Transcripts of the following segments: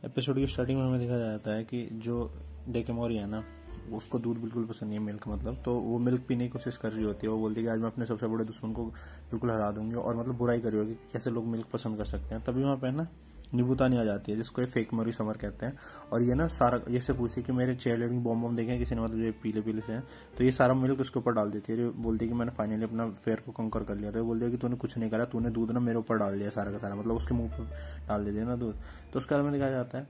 Episode की starting में हमें देखा जाता है कि जो डेकेमोरी है ना, उसको दूध बिल्कुल पसंद नहीं है, मिल्क मतलब। तो वो मिल्क पीने की कोशिश कर रही होती है। वो बोलती है कि आज मैं अपने सबसे बड़े दुश्मन को बिल्कुल हरा दूंगी, और मतलब बुराई करी होगी कि कैसे लोग मिल्क पसंद कर सकते हैं। तभी वहाँ पे ना निबुतानी आ जाती है, जिसको फेक मोरी समर कहते हैं। और ये ना सारा ये से पूछती है कि मेरे चेयर लीडिंग बॉम्ब बॉम्ब देखे किसी ने, मतलब जो पीले पीले से हैं, तो ये सारा मिल्क उसके ऊपर डाल देती है। ये बोलती है कि मैंने फाइनली अपना फेयर को कंकर कर लिया। तो ये बोलती है कि तूने कुछ नहीं करा, तूने दूध ना मेरे ऊपर डाल दिया सारा का सारा, मतलब उसके मुंह पर डाल देती है ना दूध। तो उसके बाद में दिखाया जाता है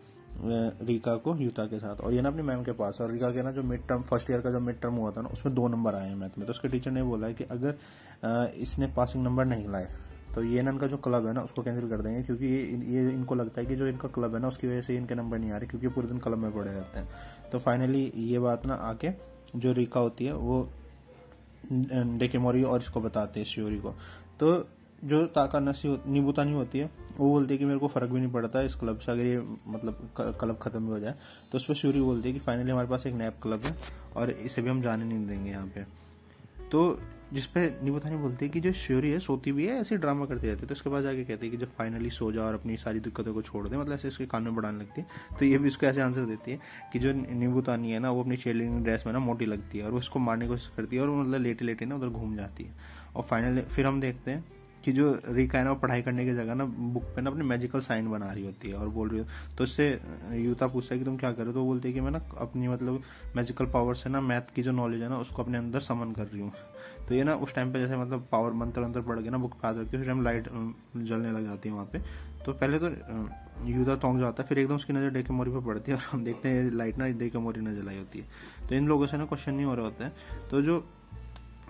रीका को यूता के साथ, और ये ना अपनी मैम के पास। और रीका के ना जो मिड टर्म फर्स्ट ईयर का जो मिड टर्म हुआ था ना, उसमें 2 नंबर आए हैं मैथ में। तो उसके टीचर ने बोला है कि अगर इसने पासिंग नंबर नहीं लाए तो ये ना इनका जो क्लब है ना उसको कैंसिल कर देंगे, क्योंकि ये इनको लगता है कि जो इनका क्लब है ना उसकी वजह से इनके नंबर नहीं आ रहे, क्योंकि पूरे दिन क्लब में पड़े रहते हैं। तो फाइनली ये बात ना आके जो रीका होती है वो डेकेमोरी और इसको बताते हैं श्योरी को। तो जो ताकानसी निबुतानी होती है वो बोलती है कि मेरे को फर्क भी नहीं पड़ता इस क्लब से, अगर ये मतलब क्लब खत्म भी हो जाए। तो उस पर श्योरी बोलती है कि फाइनली हमारे पास एक नया क्लब है और इसे भी हम जाने नहीं देंगे यहाँ पे। तो जिसपे निबुतानी बोलती है कि जो श्योरी है सोती भी है, ऐसे ड्रामा करती रहती है। तो उसके बाद जाके कहती है कि जब फाइनली सो जा और अपनी सारी दिक्कतों को छोड़ दे, मतलब ऐसे उसके कान में बढ़ाने लगती है। तो ये भी उसको ऐसे आंसर देती है कि जो निबुतानी है ना वो अपनी चेयरलीडिंग ड्रेस में ना मोटी लगती है, और वो उसको मारने की कोशिश करती है, और वो मतलब लेटे लेटे ना उधर घूम जाती है। और फाइनली फिर हम देखते हैं कि जो रीका है ना वो पढ़ाई करने की जगह ना बुक पे ना अपने मैजिकल साइन बना रही होती है और बोल रही हो। तो इससे यूता पूछता है कि तुम क्या कर रहे हो, तो वो बोलती है कि मैं ना अपनी मतलब मैजिकल पावर से ना मैथ की जो नॉलेज है ना उसको अपने अंदर समन कर रही हूँ। तो ये ना उस टाइम पे जैसे मतलब पावर मंत्र अंतर पड़ के ना बुक पे याद रखती है, फिर हम लाइट जलने लग जाती है वहाँ पे। तो पहले तो यूता तौंक जाता है, फिर एकदम उसकी नज़र डेकेमोरी पे पड़ती है और हम देखते हैं लाइट ना डेकेमोरी ने जलाई होती है। तो इन लोगों से ना क्वेश्चन नहीं हो रहे होते हैं। तो जो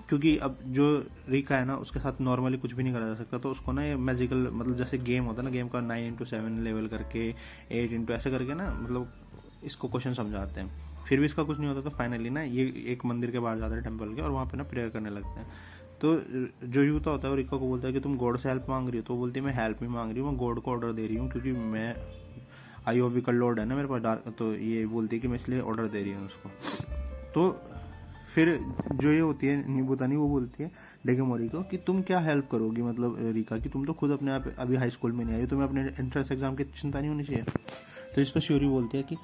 क्योंकि अब जो रीका है ना उसके साथ नॉर्मली कुछ भी नहीं करा जा सकता, तो उसको ना ये मैजिकल मतलब जैसे गेम होता है ना, गेम का 9x7 लेवल करके 8 ऐसे करके ना मतलब इसको क्वेश्चन समझाते हैं। फिर भी इसका कुछ नहीं होता। तो फाइनली ना ये एक मंदिर के बाहर जाते हैं टेम्पल के, और वहाँ पे ना प्रेयर करने लगते हैं। तो जो यूता होता है वो रीका को बोलता है कि तुम गॉड से हेल्प मांग रही हो। तो वो बोलती है मैं हेल्प नहीं मांग रही हूँ, मैं गॉड को ऑर्डर दे रही हूँ, क्योंकि मैं आई ऑफ लॉर्ड है ना मेरे पास डार्क। तो ये बोलती है कि मैं इसलिए ऑर्डर दे रही हूँ उसको। तो फिर जो ये होती है निबुतानी वो बोलती है डेकेमोरी को कि तुम क्या हेल्प करोगी, मतलब रीका की, तुम तो खुद अपने आप अभी हाई स्कूल में नहीं आई, तुम्हें अपने एंट्रेंस एग्जाम की चिंता नहीं होनी चाहिए। तो इस पर श्योरी बोलती है कि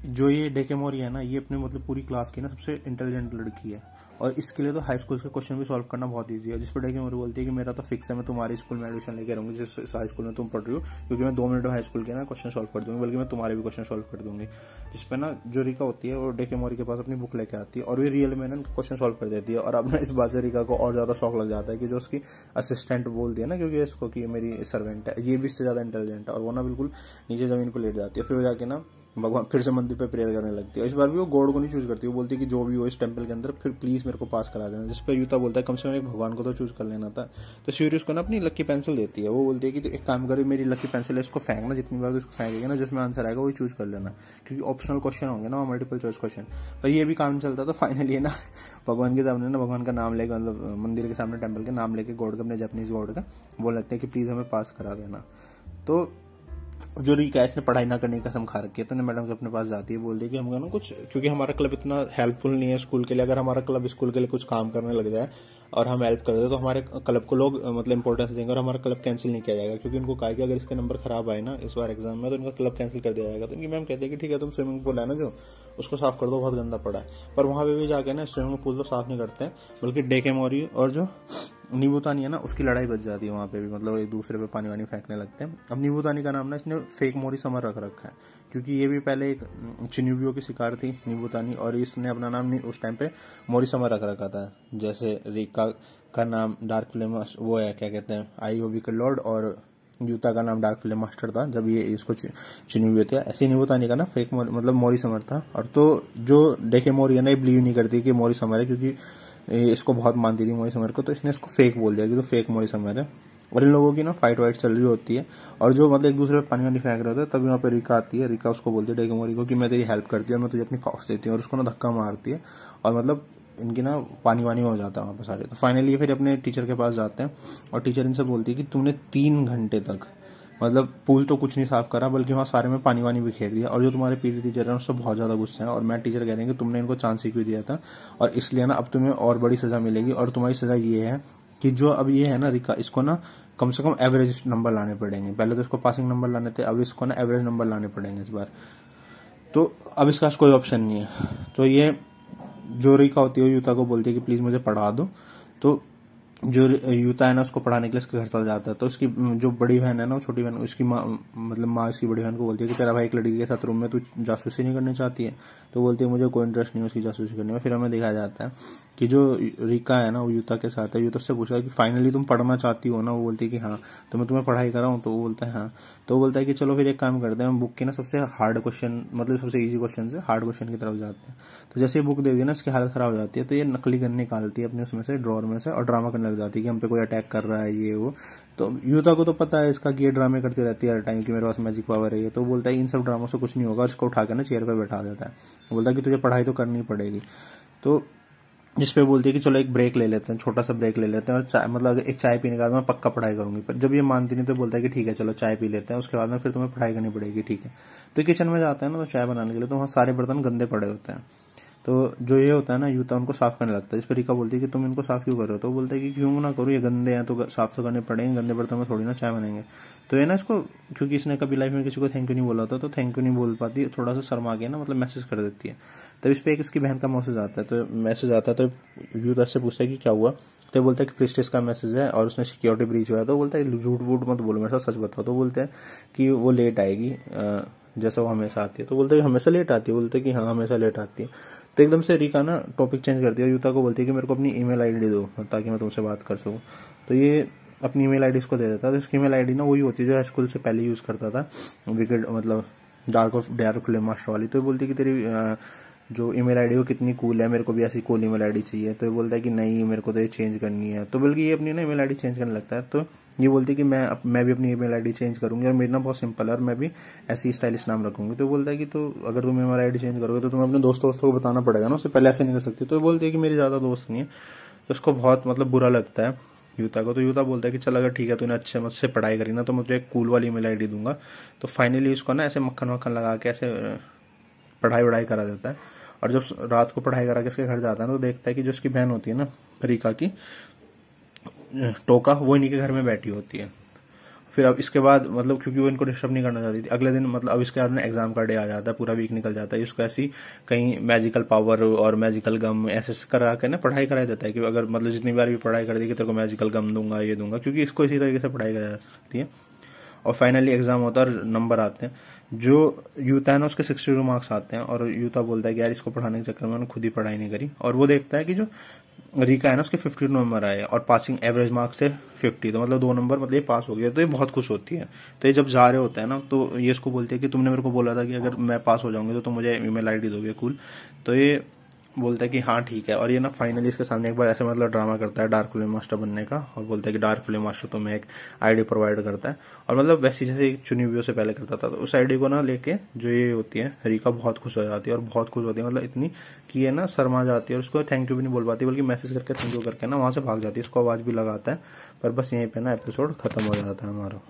जो ये डेकेमोरी है ना ये अपने मतलब पूरी क्लास की ना सबसे इंटेलिजेंट लड़की है, और इसके लिए तो हाई स्कूल के क्वेश्चन भी सॉल्व करना बहुत ईजी है। जिस पर डेकेमोरी बोलती है कि मेरा तो फिक्स है, मैं तुम्हारे स्कूल में एडमिशन लेकर रहूंगी जिस हाई स्कूल में तुम पढ़ रही हो, क्योंकि मैं 2 मिनट में हाई स्कूल के ना क्वेश्चन सॉल्व कर दूंगी, बल्कि मैं तुम्हारे भी क्वेश्चन सॉल्व कर दूंगी। जिस पर ना जो रीका होती है वो डेकेमोरी के पास अपनी बुक लेके आती है, और वे रियल में ना क्वेश्चन सॉल्व कर देती है। और अब ना इस बात से रीका को और ज्यादा शौक लग जाता है कि जो उसकी असिस्टेंट बोल दिया ना, क्योंकि इसको कि मेरी सर्वेंट है, ये भी इससे ज्यादा इंटेलिजेंट है। और वो ना बिल्कुल नीचे जमीन पर लेट जाती है। फिर वो जाके ना भगवान फिर से मंदिर पे प्रेयर करने लगती है। इस बार भी वो गॉड को नहीं चूज करती, वो बोलती है कि जो भी हो इस टेंपल के अंदर फिर प्लीज मेरे को पास करा देना। जिस पर यूता बोलता है कम से कम एक भगवान को तो चूज कर लेना था। तो श्योरी उसको ना अपनी लकी पेंसिल देती है। वो बोलती है कि तो एक काम करो, मेरी लकी पेंसिल है, इसको फेंकना, जितनी बार इसको फेंकेगा ना जिसमें आंसर आएगा वही चूज कर लेना, क्योंकि ऑप्शनल क्वेश्चन होंगे ना मल्टीपल चॉइस क्वेश्चन। पर ये भी काम नहीं चलता। तो फाइनली ना भगवान के सामने ना भगवान का नाम लेके, मतलब मंदिर के सामने टेंपल के नाम लेके गॉड का, अपने जापानीज गॉड का बोल लगते हैं कि प्लीज हमें पास करा देना। तो जो रीका इसने पढ़ाई ना करने की कसम खा रखी है, तो मैडम के अपने पास जाती है, बोलती है कि हम ना कुछ, क्योंकि हमारा क्लब इतना हेल्पफुल नहीं है स्कूल के लिए, अगर हमारा क्लब स्कूल के लिए कुछ काम करने लग जाए और हम हेल्प कर दे तो हमारे क्लब को लोग मतलब इंपॉर्टेंस देंगे और हमारा क्लब कैंसिल नहीं किया जाएगा। क्योंकि उनको कहा कि अगर इसके नंबर खराब आए ना इस बार एग्जाम में तो इनका क्लब कैंसिल कर दिया जाएगा। तो इनकी मैम कहती है कि ठीक है, तुम स्विमिंग पूल है ना जो उसको साफ कर दो, बहुत गंदा पड़ा है। पर वहां पे भी जाके ना स्विमिंग पूल तो साफ नहीं करते हैं, बल्कि डेकेमोरी और जो निबुतानी है ना उसकी लड़ाई बच जाती है वहां पे भी, मतलब एक दूसरे पे पानी वानी फेंकने लगते हैं। अब निबुतानी का नाम ना इसने फेक मोरी समर रख रखा है, क्योंकि ये भी पहले एक चिन्युबियो की शिकार थी निबुतानी, और इसने अपना नाम उस टाइम पे मोरी समर रख रखा था। जैसे रीका का नाम डार्क फ्लेम वो है, क्या कहते हैं, आई ओवी का लॉर्ड, और यूता का नाम डार्क फ्लेम मास्टर था जब ये इसको चिन्युबियो थे। ऐसे निबुतानी का ना फेक मतलब मोरी समर था। और तो जो डेकेमोरी है ना ये बिलीव नहीं करती कि मोरी समर है, क्योंकि इसको बहुत मानती थी मोरी समर को, तो इसने इसको फेक बोल दिया कि तो फेक मोरी समर है। और इन लोगों की ना फाइट वाइट चल रही होती है, और जो मतलब एक दूसरे पे पानी वानी फेंक रहे होते हैं, तभी वहाँ पे रीका आती है। रीका उसको बोलती है डेकेमोरी को कि मैं तेरी हेल्प करती हूँ, मैं तुझे अपनी फाउस देती हूँ, और उसको ना धक्का मारती है, और मतलब इनकी ना पानी वानी हो जाता है वहाँ पे सारे। तो फाइनली फिर अपने टीचर के पास जाते हैं, और टीचर इनसे बोलती है कि तुमने 3 घंटे तक मतलब पूल तो कुछ नहीं साफ करा, बल्कि वहाँ सारे में पानी वानी बिखेर दिया, और जो तुम्हारे पीटी टीचर है उससे बहुत ज्यादा गुस्सा है। और मैथ टीचर कह रहे हैं कि तुमने इनको चांस ही क्यों दिया था, और इसलिए ना अब तुम्हें और बड़ी सजा मिलेगी। और तुम्हारी सजा ये है कि जो अब ये है ना रीका, इसको ना कम से कम एवरेज नंबर लाने पड़ेंगे। पहले तो इसको पासिंग नंबर लाने थे, अब इसको ना एवरेज नंबर लाने पड़ेंगे इस बार। तो अब इसका कोई ऑप्शन नहीं है। तो ये जो रिका होती है यूता को बोलती है कि प्लीज मुझे पढ़ा दो। तो जो यूता है ना उसको पढ़ाने के लिए इसके घर चल जाता है। तो इसकी जो बड़ी बहन है ना, छोटी बहन, उसकी माँ मतलब माँ इसकी बड़ी बहन को बोलती है कि तेरा भाई एक लड़की के साथ रूम में तू जासूसी नहीं करनी चाहती है। तो बोलती है मुझे कोई इंटरेस्ट नहीं है उसकी जासूसी करने में। फिर हमें दिखाया जाता है कि जो रिका है ना वो यूता के साथ है। यूता से पूछा कि फाइनली तुम पढ़ना चाहती हो ना। वो बोलती है कि हाँ। तो मैं तुम्हें पढ़ाई कराऊं? तो वो बोलता है हाँ। तो वो बोलता है कि चलो फिर एक काम करते हैं, बुक की ना सबसे हार्ड क्वेश्चन मतलब सबसे इजी क्वेश्चन से हार्ड क्वेश्चन की तरफ जाते हैं। तो जैसे बुक दे दी ना इसकी हालत खराब हो जाती है। तो ये नकली गन निकालती है अपने उसमें से ड्रॉर में से और ड्रामा करने लग जाती है कि हम पे कोई अटैक कर रहा है ये वो। तो यूता को तो पता है इसका कि ये ड्रामे करती रहती है हर टाइम कि मेरे पास मैजिक पावर है ये। तो बोलता है इन सब ड्रामों से कुछ नहीं होगा। उसको उठा कर ना चेयर पे बैठा देता है। बोलता है कि तुझे पढ़ाई तो करनी पड़ेगी। तो जिसपे बोलती है कि चलो एक ब्रेक ले लेते हैं, छोटा सा ब्रेक ले लेते हैं, और चाय मतलब एक चाय पीने के बाद मैं पक्का पढ़ाई करूंगी। पर जब ये मानती नहीं तो बोलता है कि ठीक है चलो चाय पी लेते हैं, उसके बाद में फिर तुम्हें पढ़ाई करनी पड़ेगी, ठीक है। तो किचन में जाता है ना तो चाय बनाने के लिए, तो वहाँ सारे बर्तन गंदे पड़े होते हैं। तो जो ये होता है ना यूता उनको साफ करने लगता है। इस पर रिका बोलती है कि तुम इनको साफ क्यों कर रहे हो? तो बोलता है कि क्यों ना करूँ, ये गंदे हैं तो साफ तो करने पड़ेंगे, गंदे बर्तन में थोड़ी ना चाय बनेंगे। तो ये ना इसको क्योंकि इसने कभी लाइफ में किसी को थैंक यू नहीं बोला होता तो थैंक यू नहीं बोल पाती, थोड़ा सा शर्मा के ना मतलब मैसेज कर देती है। तब इस पे एक इसकी बहन का मैसेज आता है। तो मैसेज आता है तो यूता से पूछता है कि क्या हुआ। तो बोलता है कि प्रिस्टेस का मैसेज है और उसने सिक्योरिटी ब्रीच हुआ है। तो बोलता है झूठ वूठ मत बोलो मेरे साथ, सच बताओ। तो बोलते हैं कि वो लेट आएगी जैसा वो हमेशा आती है। तो बोलते हैं हमेशा लेट आती है? बोलते हैं कि हाँ हमेशा लेट आती है। तो एकदम से रिका ना टॉपिक चेंज करती है, यूता को बोलती है कि मेरे को अपनी ईमेल आईडी दो ताकि मैं तुमसे बात कर सकूं। तो ये अपनी ईमेल आईडी इसको दे देता है। तो इसकी ईमेल आईडी ना वही होती है जो स्कूल से पहले यूज करता था, विकेट मतलब डार्क फ्लेम मास्टर वाली। तो ये बोलती है कि तेरी जो ईमेल आईडी वो कितनी कूल है, मेरे को भी ऐसी कूल ईमेल आईडी चाहिए। तो ये बोलता है कि नहीं मेरे को तो ये चेंज करनी है। तो बल्कि ये अपनी ना ईमेल आईडी चेंज करने लगता है। तो ये बोलती है कि मैं भी अपनी ईमेल आईडी चेंज करूंगी और मेरी ना बहुत सिंपल है और मैं भी ऐसी स्टाइलिश नाम रखूंगी। तो बोलता है कि तो अगर तुम ईमेल आईडी चेंज करोगे तो तुम्हें अपने दोस्तों को बताना पड़ेगा ना, उससे पहले ऐसे नहीं कर सकती। तो बोलती है कि मेरे ज्यादा दोस्त नहीं है। तो उसको बहुत मतलब बुरा लगता है यूता को। तो यूता बोलता है कि चल अगर ठीक है तूने अच्छे मुझसे पढ़ाई करी ना तो मुझे एक कूल वाली ईमेल आईडी दूंगा। तो फाइनली उसको ना ऐसे मक्खन वक्खन लगा के ऐसे पढ़ाई वढ़ाई करा देता है। और जब रात को पढ़ाई करा के इसके घर जाता है ना तो देखता है कि जो उसकी बहन होती है ना रिका की, टोका, वो इन्हीं के घर में बैठी होती है। फिर अब इसके बाद मतलब क्योंकि वो इनको डिस्टर्ब नहीं करना चाहती थी, अगले दिन मतलब अब इसके बाद में एग्जाम का डे आ जाता है, पूरा वीक निकल जाता है। इसको ऐसी कहीं मैजिकल पावर और मैजिकल गम ऐसे करा के ना पढ़ाई करा देता है कि अगर मतलब जितनी बार भी पढ़ाई कर दी कि तेरे को मैजिकल गम दूंगा ये दूंगा, क्योंकि इसको इसी तरीके से पढ़ाई करा जा सकती है। और फाइनली एग्जाम होता है और नंबर आते हैं। जो यूता है ना उसके 62 मार्क्स आते हैं और यूता बोलता है कि यार इसको पढ़ाने के चक्कर में मैंने खुद ही पढ़ाई नहीं करी। और वो देखता है कि जो रिका है ना उसके 52 नंबर आए और पासिंग एवरेज मार्क्स थे 50, तो मतलब 2 नंबर मतलब ये पास हो गया। तो ये बहुत खुश होती है। तो ये जब जा रहे होते हैं ना तो ये इसको बोलती है कि तुमने मेरे को बोला था कि अगर मैं पास हो जाऊंगी तो तुम मुझे ईमेल आईडी दोगे, कूल। तो ये बोलता है कि हाँ ठीक है। और ये ना फाइनली इसके सामने एक बार ऐसे मतलब ड्रामा करता है डार्क फ्लेम मास्टर बनने का और बोलता है कि डार्क फ्लेम मास्टर तुम्हें एक आईडी प्रोवाइड करता है। और मतलब वैसे जैसे चुनी हुई से पहले करता था। तो उस आईडी को ना लेके जो ये होती है रिका बहुत खुश हो जाती है और बहुत खुश होती है, मतलब इतनी कि ये ना शर्मा जाती है और उसको थैंक यू भी नहीं बोल पाती, बल्कि मैसेज करके थैंक यू करके ना वहां से भाग जाती है। इसको आवाज भी लगाता है। पर बस यहीं पे ना एपिसोड खत्म हो जाता है हमारा।